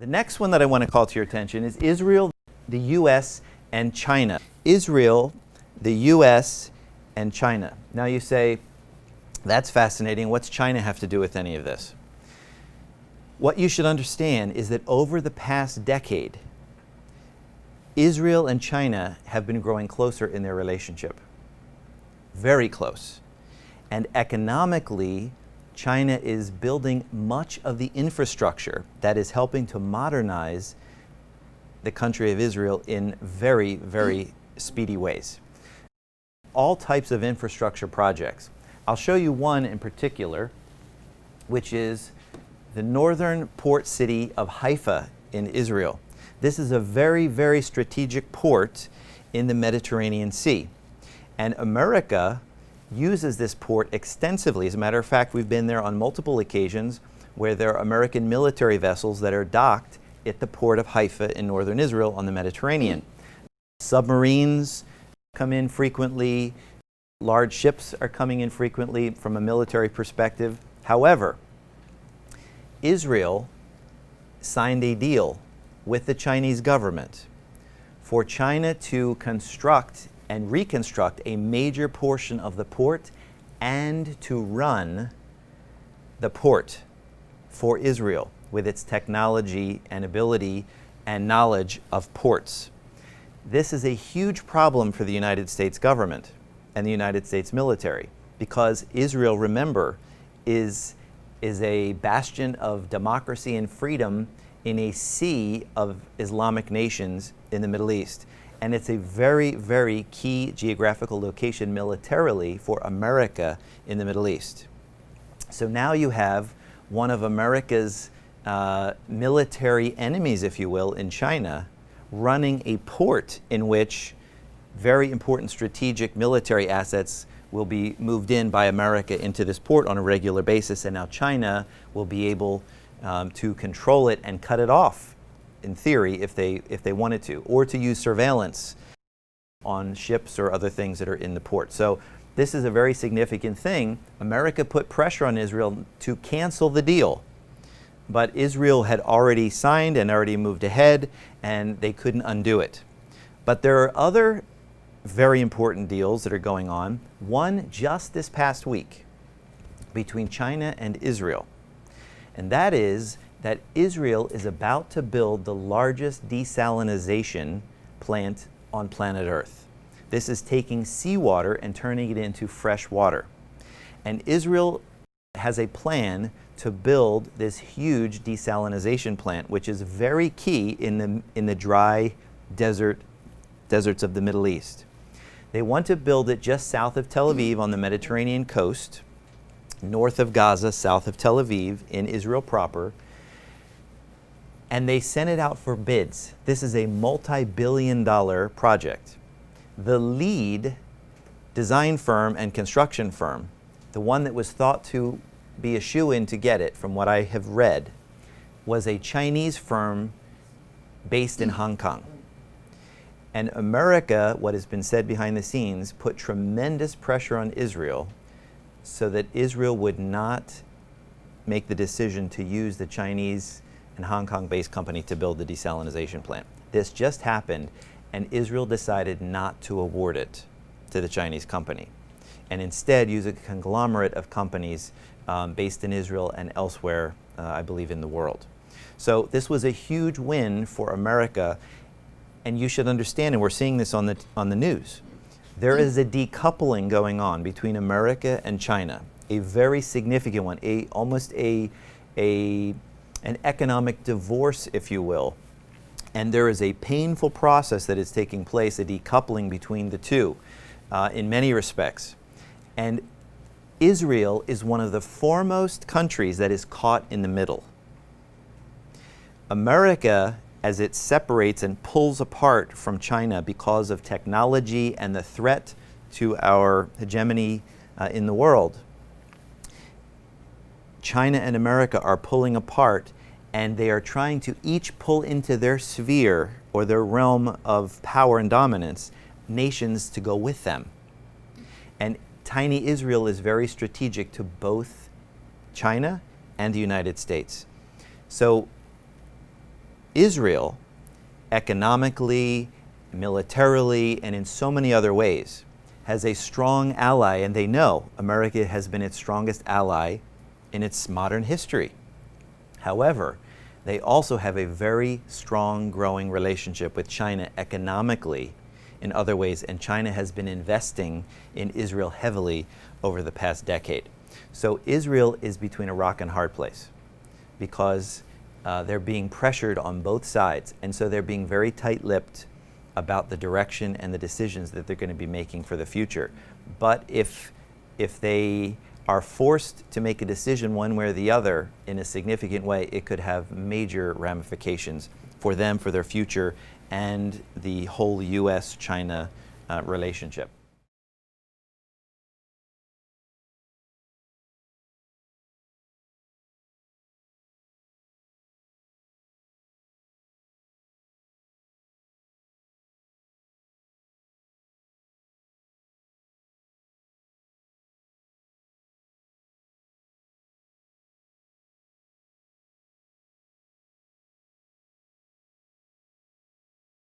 The next one that I want to call to your attention is Israel, the U.S., and China. Israel, the U.S., and China. Now you say, that's fascinating. What's China have to do with any of this? What you should understand is that over the past decade, Israel and China have been growing closer in their relationship. Very close. And economically, China is building much of the infrastructure that is helping to modernize the country of Israel in very, very speedy ways. All types of infrastructure projects. I'll show you one in particular, which is the northern port city of Haifa in Israel. This is a very, very strategic port in the Mediterranean Sea. And America uses this port extensively. As a matter of fact, we've been there on multiple occasions where there are American military vessels that are docked at the port of Haifa in northern Israel on the Mediterranean. Submarines come in frequently. Large ships are coming in frequently from a military perspective. However, Israel signed a deal with the Chinese government for China to construct and reconstruct a major portion of the port and to run the port for Israel with its technology and ability and knowledge of ports. This is a huge problem for the United States government and the United States military because Israel, remember, is a bastion of democracy and freedom in a sea of Islamic nations in the Middle East. And it's a very, very key geographical location militarily for America in the Middle East. So now you have one of America's military enemies, if you will, in China, running a port in which very important strategic military assets will be moved in by America into this port on a regular basis. And now China will be able to control it and cut it off, in theory, if they wanted to, or to use surveillance on ships or other things that are in the port. So this is a very significant thing. America put pressure on Israel to cancel the deal, but Israel had already signed and already moved ahead, and they couldn't undo it. But there are other very important deals that are going on. One just this past week between China and Israel, and that is that Israel is about to build the largest desalination plant on planet Earth. This is taking seawater and turning it into fresh water. And Israel has a plan to build this huge desalination plant, which is very key in the dry deserts of the Middle East. They want to build it just south of Tel Aviv on the Mediterranean coast, north of Gaza, south of Tel Aviv, in Israel proper. And they sent it out for bids. This is a multi-billion-dollar project. The lead design firm and construction firm, the one that was thought to be a shoo-in to get it, from what I have read, was a Chinese firm based in Hong Kong. And America, what has been said behind the scenes, put tremendous pressure on Israel so that Israel would not make the decision to use the Chinese and Hong Kong-based company to build the desalination plant. This just happened, and Israel decided not to award it to the Chinese company, and instead use a conglomerate of companies based in Israel and elsewhere, I believe, in the world. So this was a huge win for America, and you should understand, and we're seeing this on the news, there is a decoupling going on between America and China, a very significant one, almost an economic divorce, if you will. And there is a painful process that is taking place, a decoupling between the two in many respects. And Israel is one of the foremost countries that is caught in the middle. America, as it separates and pulls apart from China because of technology and the threat to our hegemony in the world, China and America are pulling apart, and they are trying to each pull into their sphere or their realm of power and dominance nations to go with them. And tiny Israel is very strategic to both China and the United States. So Israel, economically, militarily, and in so many other ways, has a strong ally, and they know America has been its strongest ally in its modern history. However, they also have a very strong, growing relationship with China economically in other ways, and China has been investing in Israel heavily over the past decade. So Israel is between a rock and hard place because they're being pressured on both sides, and so they're being very tight-lipped about the direction and the decisions that they're going to be making for the future. But if they are forced to make a decision one way or the other in a significant way, it could have major ramifications for them, for their future, and the whole US-China relationship.